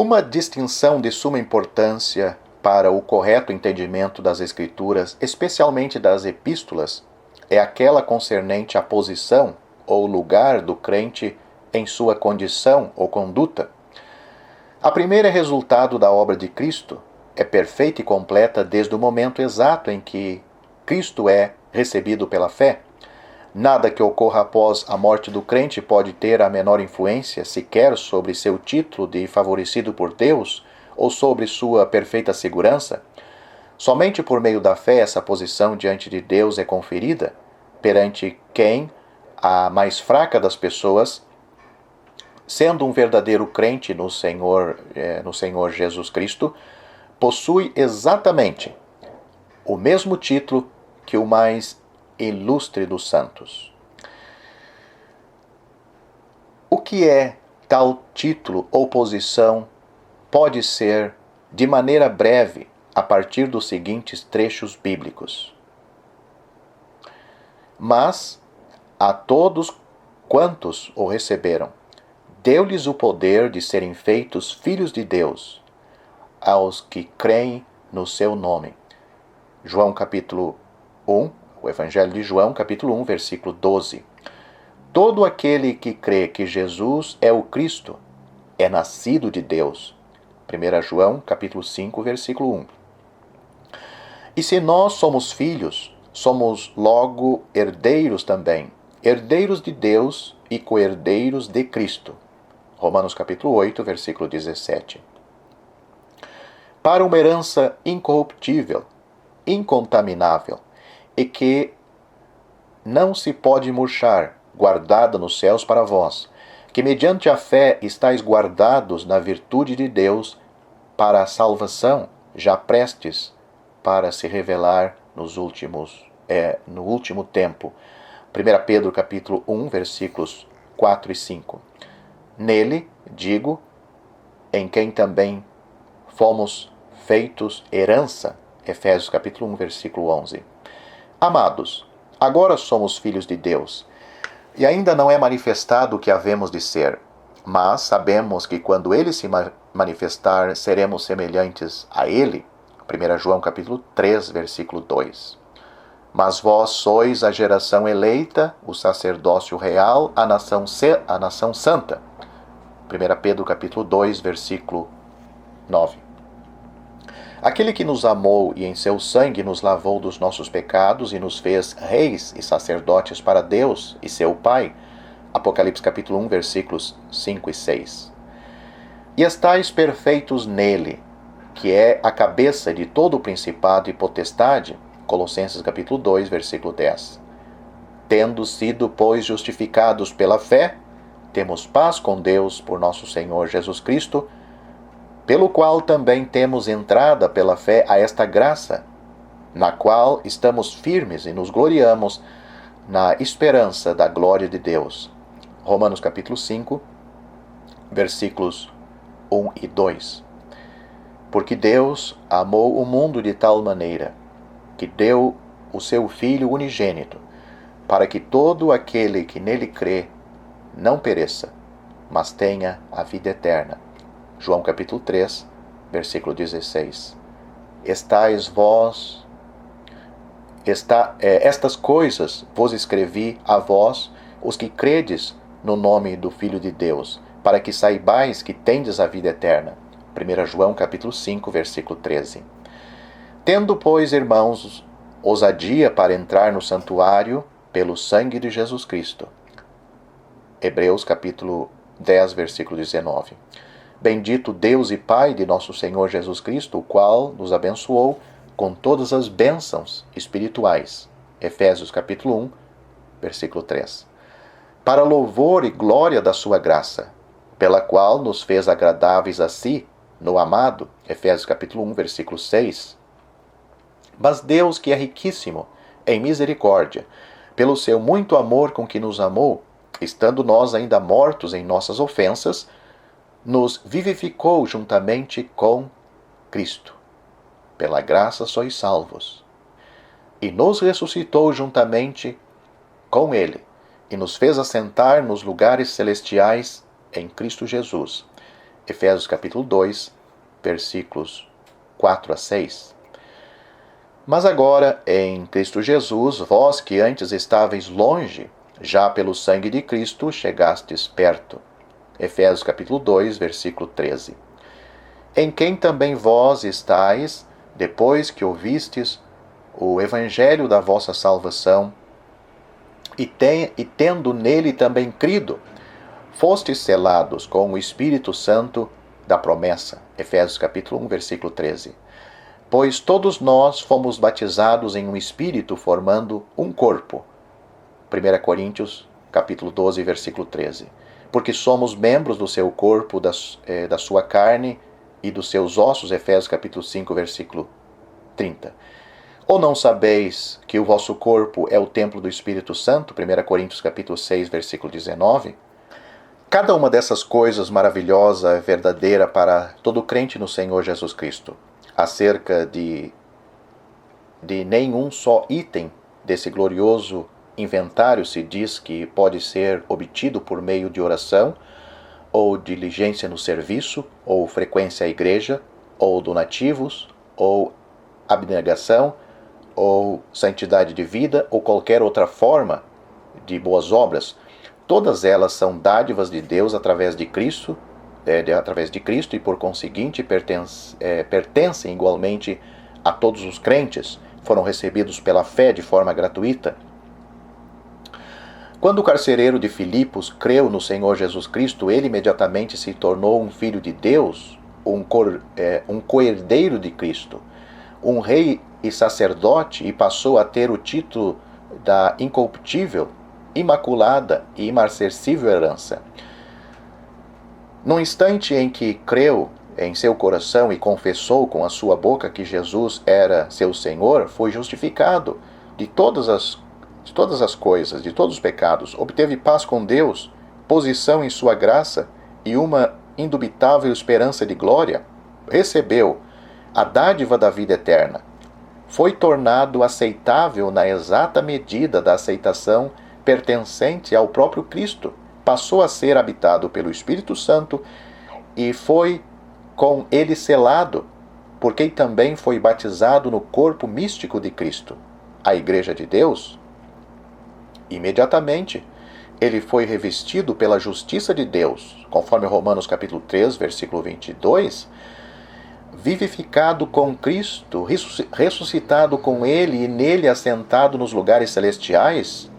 Uma distinção de suma importância para o correto entendimento das Escrituras, especialmente das epístolas, é aquela concernente à posição ou lugar do crente em sua condição ou conduta. A primeira é resultado da obra de Cristo, é perfeita e completa desde o momento exato em que Cristo é recebido pela fé. Nada que ocorra após a morte do crente pode ter a menor influência sequer sobre seu título de favorecido por Deus ou sobre sua perfeita segurança. Somente por meio da fé essa posição diante de Deus é conferida, perante quem a mais fraca das pessoas, sendo um verdadeiro crente no Senhor Jesus Cristo, possui exatamente o mesmo título que o mais ilustre dos santos. O que é tal título ou posição pode ser, de maneira breve, a partir dos seguintes trechos bíblicos. Mas a todos quantos o receberam, deu-lhes o poder de serem feitos filhos de Deus, aos que creem no seu nome. João capítulo 1, o Evangelho de João, capítulo 1, versículo 12. Todo aquele que crê que Jesus é o Cristo é nascido de Deus. 1 João, capítulo 5, versículo 1. E se nós somos filhos, somos logo herdeiros também, herdeiros de Deus e co-herdeiros de Cristo. Romanos capítulo 8, versículo 17. Para uma herança incorruptível, incontaminável, e que não se pode murchar, guardada nos céus para vós, que mediante a fé estáis guardados na virtude de Deus para a salvação, já prestes para se revelar no último tempo. 1 Pedro capítulo 1, versículos 4 e 5. Nele, digo, em quem também fomos feitos herança. Efésios capítulo 1, versículo 11. Amados, agora somos filhos de Deus, e ainda não é manifestado o que havemos de ser, mas sabemos que quando Ele se manifestar, seremos semelhantes a Ele. 1 João capítulo 3, versículo 2. Mas vós sois a geração eleita, o sacerdócio real, a nação santa. 1 Pedro capítulo 2, versículo 9. Aquele que nos amou e em seu sangue nos lavou dos nossos pecados e nos fez reis e sacerdotes para Deus e seu Pai. Apocalipse capítulo 1, versículos 5 e 6. E estais perfeitos nele, que é a cabeça de todo o principado e potestade. Colossenses capítulo 2, versículo 10. Tendo sido, pois, justificados pela fé, temos paz com Deus por nosso Senhor Jesus Cristo, pelo qual também temos entrada pela fé a esta graça, na qual estamos firmes e nos gloriamos na esperança da glória de Deus. Romanos capítulo 5, versículos 1 e 2. Porque Deus amou o mundo de tal maneira que deu o seu Filho unigênito, para que todo aquele que nele crê não pereça, mas tenha a vida eterna. João capítulo 3, versículo 16. Estas coisas vos escrevi a vós, os que credes no nome do Filho de Deus, para que saibais que tendes a vida eterna. 1 João capítulo 5, versículo 13. Tendo, pois, irmãos, ousadia para entrar no santuário pelo sangue de Jesus Cristo. Hebreus capítulo 10, versículo 19. Bendito Deus e Pai de nosso Senhor Jesus Cristo, o qual nos abençoou com todas as bênçãos espirituais. Efésios capítulo 1, versículo 3. Para louvor e glória da sua graça, pela qual nos fez agradáveis a si, no amado. Efésios capítulo 1, versículo 6. Mas Deus, que é riquíssimo em misericórdia, pelo seu muito amor com que nos amou, estando nós ainda mortos em nossas ofensas, nos vivificou juntamente com Cristo. Pela graça sois salvos. E nos ressuscitou juntamente com Ele, e nos fez assentar nos lugares celestiais em Cristo Jesus, Efésios capítulo 2, versículos 4 a 6. Mas agora, em Cristo Jesus, vós que antes estáveis longe, já pelo sangue de Cristo chegastes perto. Efésios capítulo 2, versículo 13. Em quem também vós estáis, depois que ouvistes o evangelho da vossa salvação, e tendo nele também crido, fostes selados com o Espírito Santo da promessa. Efésios capítulo 1, versículo 13. Pois todos nós fomos batizados em um Espírito, formando um corpo. 1 Coríntios capítulo 12, versículo 13. Porque somos membros do seu corpo, da sua carne e dos seus ossos. Efésios capítulo 5, versículo 30. Ou não sabeis que o vosso corpo é o templo do Espírito Santo? 1 Coríntios capítulo 6, versículo 19. Cada uma dessas coisas maravilhosa é verdadeira para todo crente no Senhor Jesus Cristo. Acerca de nenhum só item desse glorioso inventário se diz que pode ser obtido por meio de oração, ou diligência no serviço, ou frequência à igreja, ou donativos, ou abnegação, ou santidade de vida, ou qualquer outra forma de boas obras. Todas elas são dádivas de Deus através de Cristo, e por conseguinte pertencem igualmente a todos os crentes, foram recebidos pela fé de forma gratuita. Quando o carcereiro de Filipos creu no Senhor Jesus Cristo, ele imediatamente se tornou um filho de Deus, um co-herdeiro de Cristo, um rei e sacerdote, e passou a ter o título da incorruptível, imaculada e imarcessível herança. No instante em que creu em seu coração e confessou com a sua boca que Jesus era seu Senhor, foi justificado de todas as coisas, de todos os pecados, obteve paz com Deus, posição em sua graça e uma indubitável esperança de glória, recebeu a dádiva da vida eterna, foi tornado aceitável na exata medida da aceitação pertencente ao próprio Cristo, passou a ser habitado pelo Espírito Santo e foi com ele selado, porque também foi batizado no corpo místico de Cristo, a Igreja de Deus. Imediatamente, ele foi revestido pela justiça de Deus, conforme Romanos capítulo 3, versículo 22, vivificado com Cristo, ressuscitado com ele e nele assentado nos lugares celestiais.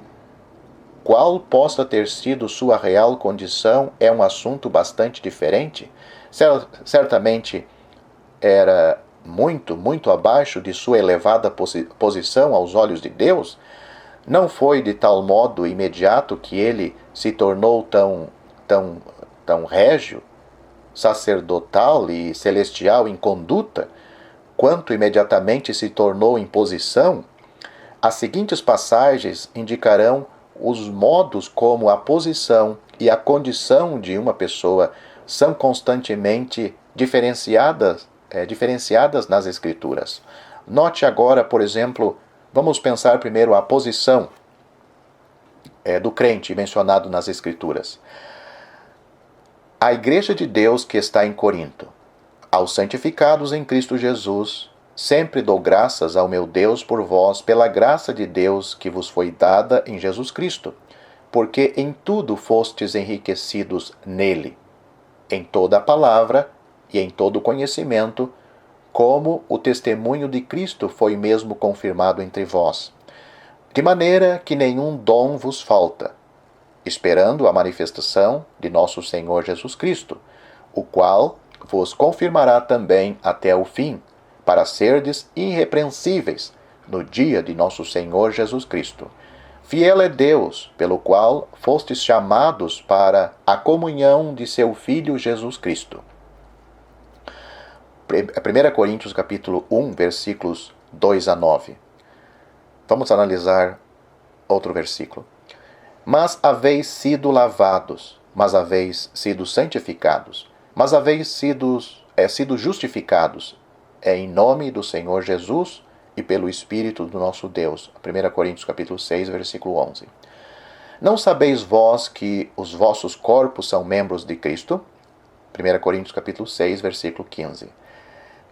Qual possa ter sido sua real condição é um assunto bastante diferente. Certamente era muito abaixo de sua elevada posição aos olhos de Deus. Não foi de tal modo imediato que ele se tornou tão régio, sacerdotal e celestial em conduta, quanto imediatamente se tornou em posição. As seguintes passagens indicarão os modos como a posição e a condição de uma pessoa são constantemente diferenciadas nas Escrituras. Note agora, por exemplo, vamos pensar primeiro a posição do crente mencionado nas Escrituras. A Igreja de Deus que está em Corinto. Aos santificados em Cristo Jesus, sempre dou graças ao meu Deus por vós, pela graça de Deus que vos foi dada em Jesus Cristo, porque em tudo fostes enriquecidos nele, em toda a palavra e em todo o conhecimento, como o testemunho de Cristo foi mesmo confirmado entre vós, de maneira que nenhum dom vos falta, esperando a manifestação de nosso Senhor Jesus Cristo, o qual vos confirmará também até o fim, para serdes irrepreensíveis no dia de nosso Senhor Jesus Cristo. Fiel é Deus, pelo qual fostes chamados para a comunhão de seu Filho Jesus Cristo. 1 Coríntios capítulo 1, versículos 2 a 9. Vamos analisar outro versículo. Mas haveis sido lavados, mas haveis sido santificados, mas haveis sido justificados, em nome do Senhor Jesus e pelo Espírito do nosso Deus. 1 Coríntios capítulo 6, versículo 11. Não sabeis vós que os vossos corpos são membros de Cristo? 1 Coríntios capítulo 6, versículo 15.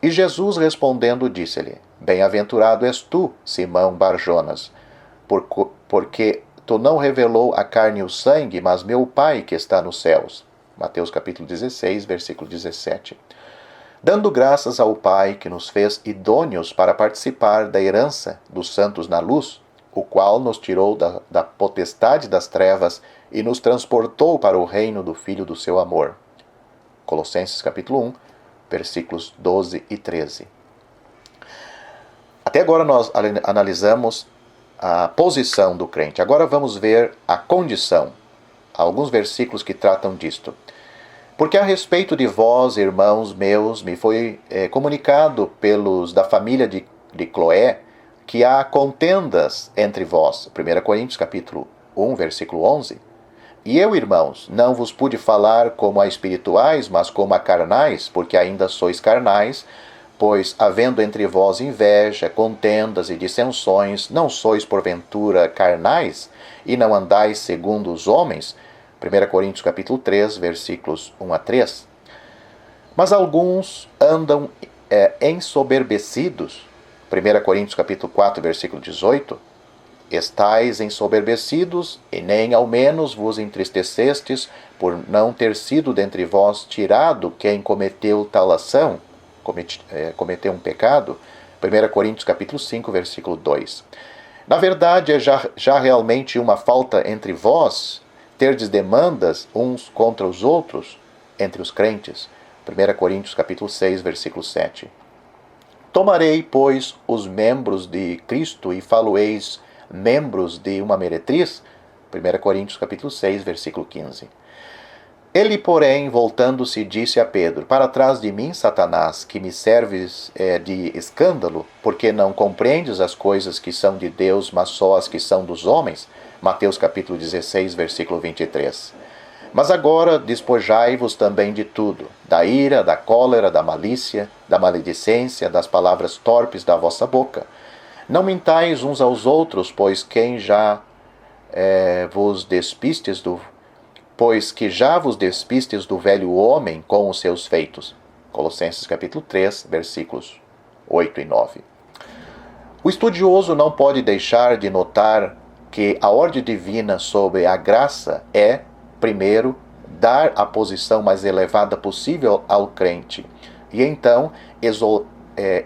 E Jesus respondendo disse-lhe: Bem-aventurado és tu, Simão Barjonas, porque tu não revelou a carne e o sangue, mas meu Pai que está nos céus. Mateus capítulo 16, versículo 17. Dando graças ao Pai que nos fez idôneos para participar da herança dos santos na luz, o qual nos tirou da potestade das trevas e nos transportou para o reino do Filho do seu amor. Colossenses capítulo 1, versículos 12 e 13. Até agora nós analisamos a posição do crente. Agora vamos ver a condição. Há alguns versículos que tratam disto. Porque a respeito de vós, irmãos meus, me foi comunicado pelos da família de Cloé, que há contendas entre vós. 1 Coríntios capítulo 1, versículo 11. E eu, irmãos, não vos pude falar como a espirituais, mas como a carnais, porque ainda sois carnais, pois, havendo entre vós inveja, contendas e dissensões, não sois porventura carnais, e não andais segundo os homens? 1 Coríntios capítulo 3, versículos 1 a 3. Mas alguns andam ensoberbecidos. 1 Coríntios capítulo 4, versículo 18. Estais ensoberbecidos, e nem ao menos vos entristecestes, por não ter sido dentre vós tirado quem cometeu tal ação, cometeu um pecado. 1 Coríntios capítulo 5, versículo 2. Na verdade, é já realmente uma falta entre vós, terdes demandas uns contra os outros, entre os crentes. 1 Coríntios capítulo 6, versículo 7. Tomarei, pois, os membros de Cristo e falo-eis membros de uma meretriz? 1 Coríntios capítulo 6, versículo 15. Ele, porém, voltando-se, disse a Pedro: Para trás de mim, Satanás, que me serves de escândalo, porque não compreendes as coisas que são de Deus, mas só as que são dos homens? Mateus capítulo 16, versículo 23. Mas agora despojai-vos também de tudo, da ira, da cólera, da malícia, da maledicência, das palavras torpes da vossa boca. Não mintais uns aos outros, pois que já vos despistes do velho homem com os seus feitos. Colossenses capítulo 3, versículos 8 e 9. O estudioso não pode deixar de notar que a ordem divina sobre a graça é, primeiro, dar a posição mais elevada possível ao crente, e então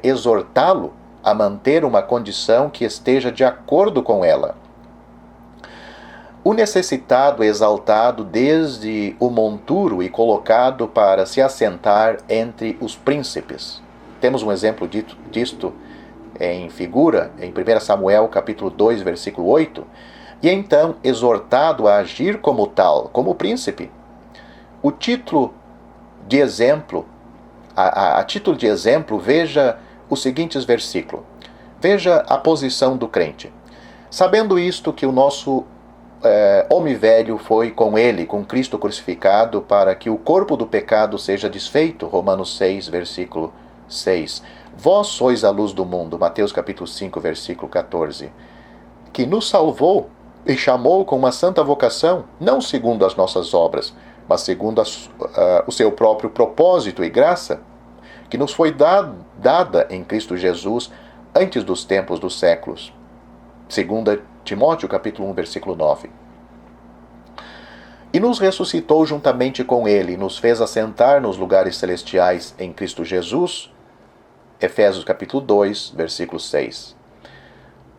exortá-lo a manter uma condição que esteja de acordo com ela. O necessitado é exaltado desde o monturo e colocado para se assentar entre os príncipes. Temos um exemplo disto em figura, em 1 Samuel capítulo 2, versículo 8, e então exortado a agir como tal, como príncipe. O título de exemplo, a título de exemplo, veja os seguintes versículos. Veja a posição do crente. Sabendo isto, que o nosso homem velho foi com ele, com Cristo crucificado, para que o corpo do pecado seja desfeito. Romanos 6, versículo 6. Vós sois a luz do mundo. Mateus capítulo 5, versículo 14. Que nos salvou e chamou com uma santa vocação, não segundo as nossas obras, mas segundo o seu próprio propósito e graça, que nos foi dada em Cristo Jesus antes dos tempos dos séculos. 2 Timóteo capítulo 1, versículo 9. E nos ressuscitou juntamente com ele, e nos fez assentar nos lugares celestiais em Cristo Jesus. Efésios capítulo 2, versículo 6.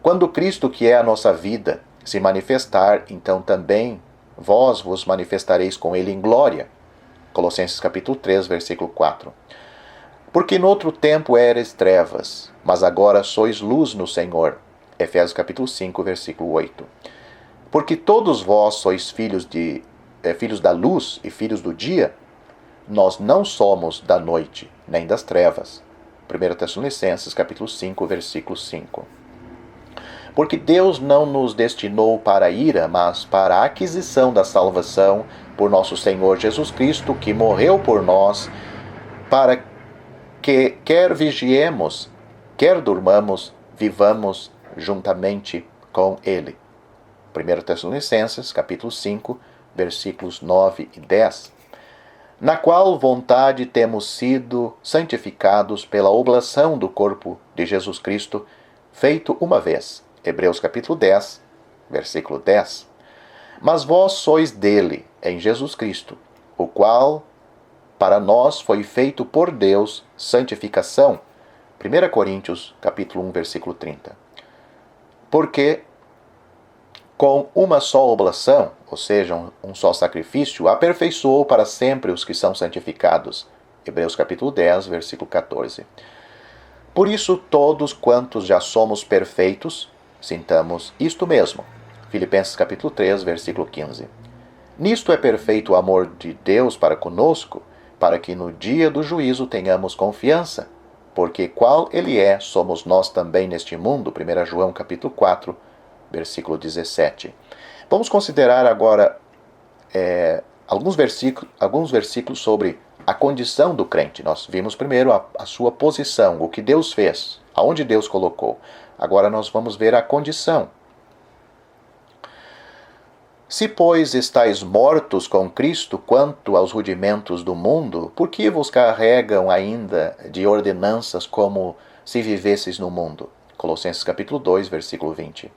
Quando Cristo, que é a nossa vida, se manifestar, então também vós vos manifestareis com ele em glória. Colossenses capítulo 3, versículo 4. Porque noutro tempo eres trevas, mas agora sois luz no Senhor. Efésios capítulo 5, versículo 8. Porque todos vós sois filhos da luz e filhos do dia, nós não somos da noite, nem das trevas. 1 Tessalonicenses capítulo 5, versículo 5. Porque Deus não nos destinou para a ira, mas para a aquisição da salvação por nosso Senhor Jesus Cristo, que morreu por nós, para que quer vigiemos, quer durmamos, vivamos juntamente com Ele. 1 Tessalonicenses, capítulo 5, versículos 9 e 10. na qual vontade temos sido santificados pela oblação do corpo de Jesus Cristo, feito uma vez. Hebreus capítulo 10, versículo 10. Mas vós sois dele, em Jesus Cristo, o qual para nós foi feito por Deus santificação. 1 Coríntios capítulo 1, versículo 30. Porque com uma só oblação, ou seja, um só sacrifício, aperfeiçoou para sempre os que são santificados. Hebreus capítulo 10, versículo 14. Por isso, todos quantos já somos perfeitos, sintamos isto mesmo. Filipenses capítulo 3, versículo 15. Nisto é perfeito o amor de Deus para conosco, para que no dia do juízo tenhamos confiança, porque qual Ele é, somos nós também neste mundo. 1 João capítulo 4, versículo 17. Vamos considerar agora alguns versículos sobre a condição do crente. Nós vimos primeiro a sua posição, o que Deus fez, aonde Deus colocou. Agora nós vamos ver a condição. Se, pois, estáis mortos com Cristo quanto aos rudimentos do mundo, por que vos carregam ainda de ordenanças como se vivesseis no mundo? Colossenses capítulo 2, versículo 20.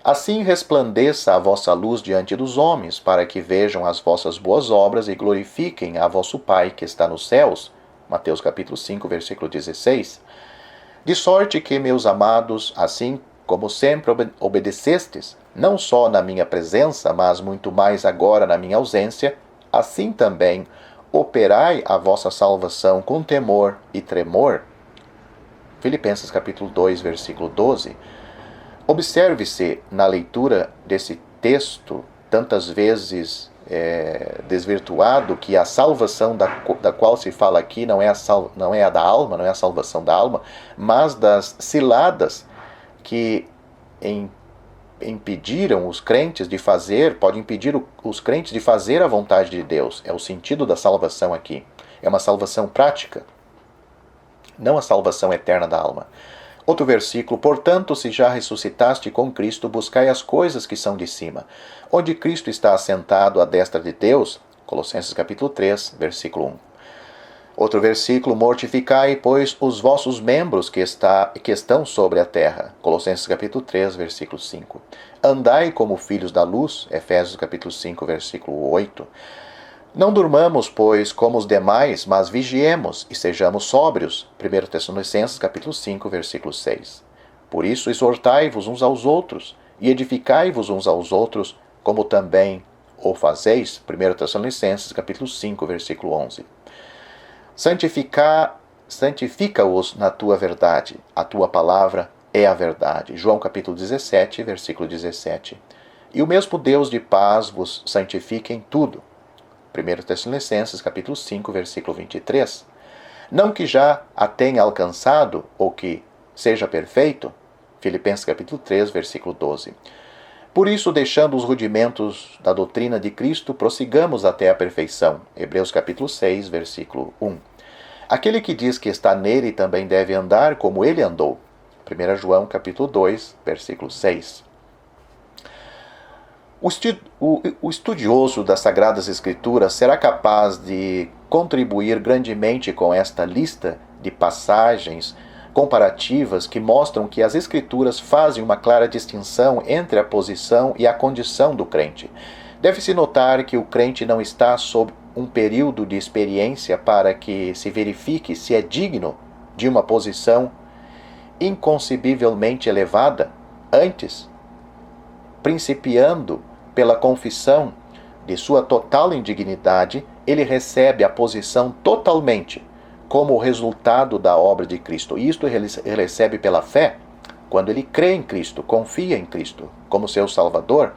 Assim resplandeça a vossa luz diante dos homens, para que vejam as vossas boas obras e glorifiquem a vosso Pai que está nos céus. Mateus capítulo 5, versículo 16. De sorte que, meus amados, assim como sempre obedecestes, não só na minha presença, mas muito mais agora na minha ausência, assim também operai a vossa salvação com temor e tremor. Filipenses capítulo 2, versículo 12. Observe-se na leitura desse texto, tantas vezes desvirtuado, que a salvação da qual se fala aqui não é a da alma, não é a salvação da alma, mas das ciladas que impediram os crentes de fazer, pode impedir os crentes de fazer a vontade de Deus. É o sentido da salvação aqui. É uma salvação prática, não a salvação eterna da alma. Outro versículo: portanto, se já ressuscitaste com Cristo, buscai as coisas que são de cima, onde Cristo está assentado à destra de Deus. Colossenses capítulo 3, versículo 1. Outro versículo: mortificai, pois, os vossos membros que estão sobre a terra. Colossenses capítulo 3, versículo 5. Andai como filhos da luz. Efésios capítulo 5, versículo 8. Não durmamos, pois, como os demais, mas vigiemos e sejamos sóbrios. 1 Tessalonicenses capítulo 5, versículo 6. Por isso, exortai-vos uns aos outros e edificai-vos uns aos outros, como também o fazeis. 1 Tessalonicenses capítulo 5, versículo 11. Santifica-os na tua verdade. A tua palavra é a verdade. João capítulo 17, versículo 17. E o mesmo Deus de paz vos santifique em tudo. 1 Tessalonicenses capítulo 5, versículo 23. Não que já a tenha alcançado ou que seja perfeito. Filipenses capítulo 3, versículo 12. Por isso, deixando os rudimentos da doutrina de Cristo, prossigamos até a perfeição. Hebreus capítulo 6, versículo 1. Aquele que diz que está nele também deve andar como ele andou. 1 João capítulo 2, versículo 6. O estudioso das Sagradas Escrituras será capaz de contribuir grandemente com esta lista de passagens comparativas que mostram que as Escrituras fazem uma clara distinção entre a posição e a condição do crente. Deve-se notar que o crente não está sob um período de experiência para que se verifique se é digno de uma posição inconcebivelmente elevada. Antes, principiando pela confissão de sua total indignidade, ele recebe a posição totalmente como resultado da obra de Cristo. Isto ele recebe pela fé, quando ele crê em Cristo, confia em Cristo como seu Salvador.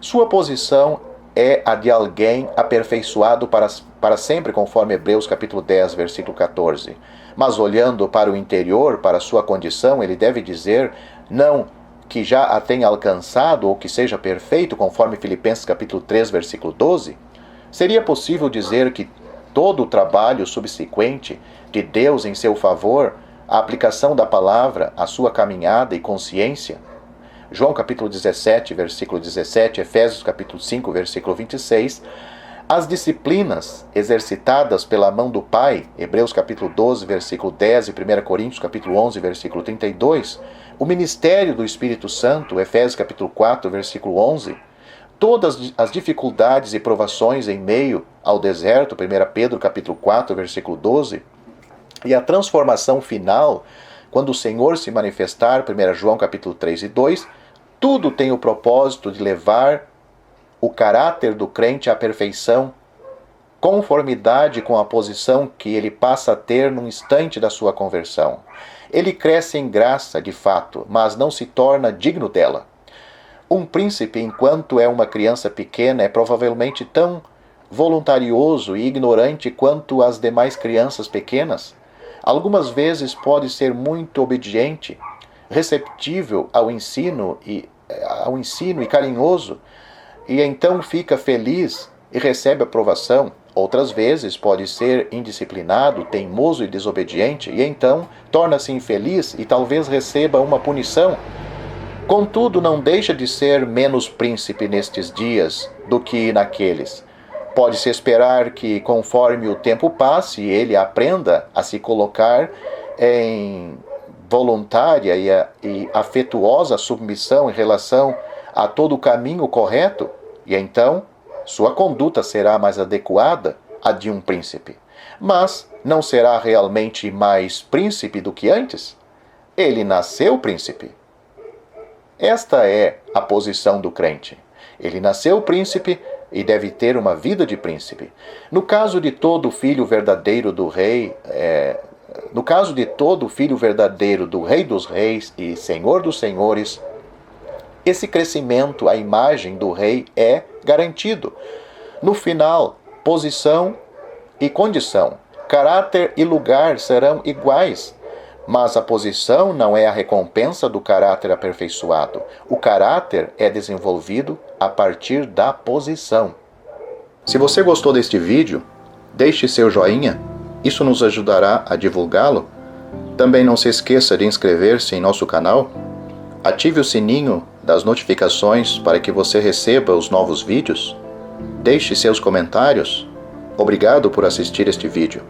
Sua posição é a de alguém aperfeiçoado para sempre, conforme Hebreus capítulo 10, versículo 14. Mas olhando para o interior, para sua condição, ele deve dizer, não que já a tenha alcançado ou que seja perfeito, conforme Filipenses capítulo 3, versículo 12. Seria possível dizer que todo o trabalho subsequente de Deus em seu favor, a aplicação da palavra, a sua caminhada e consciência, João capítulo 17, versículo 17, Efésios capítulo 5, versículo 26, As disciplinas exercitadas pela mão do Pai, Hebreus capítulo 12, versículo 10 e 1 Coríntios capítulo 11, versículo 32, o ministério do Espírito Santo, Efésios capítulo 4, versículo 11, todas as dificuldades e provações em meio ao deserto, 1 Pedro capítulo 4, versículo 12, e a transformação final, quando o Senhor se manifestar, 1 João capítulo 3 e 2, tudo tem o propósito de levar o caráter do crente à perfeição, conformidade com a posição que ele passa a ter no instante da sua conversão. Ele cresce em graça, de fato, mas não se torna digno dela. Um príncipe, enquanto é uma criança pequena, é provavelmente tão voluntarioso e ignorante quanto as demais crianças pequenas. Algumas vezes pode ser muito obediente, receptível ao ensino e carinhoso, e então fica feliz e recebe aprovação. Outras vezes pode ser indisciplinado, teimoso e desobediente, e então torna-se infeliz e talvez receba uma punição. Contudo, não deixa de ser menos príncipe nestes dias do que naqueles. Pode-se esperar que, conforme o tempo passe, ele aprenda a se colocar em voluntária e afetuosa submissão em relação a todo o caminho correto, e então sua conduta será mais adequada à de um príncipe. Mas não será realmente mais príncipe do que antes? Ele nasceu príncipe. Esta é a posição do crente. Ele nasceu príncipe e deve ter uma vida de príncipe. No caso de todo filho verdadeiro do rei, do Rei dos Reis e Senhor dos Senhores, esse crescimento à imagem do rei é garantido. No final, posição e condição, caráter e lugar serão iguais, mas a posição não é a recompensa do caráter aperfeiçoado. O caráter é desenvolvido a partir da posição. Se você gostou deste vídeo, deixe seu joinha, isso nos ajudará a divulgá-lo. Também não se esqueça de inscrever-se em nosso canal. Ative o sininho das notificações para que você receba os novos vídeos. Deixe seus comentários. Obrigado por assistir este vídeo.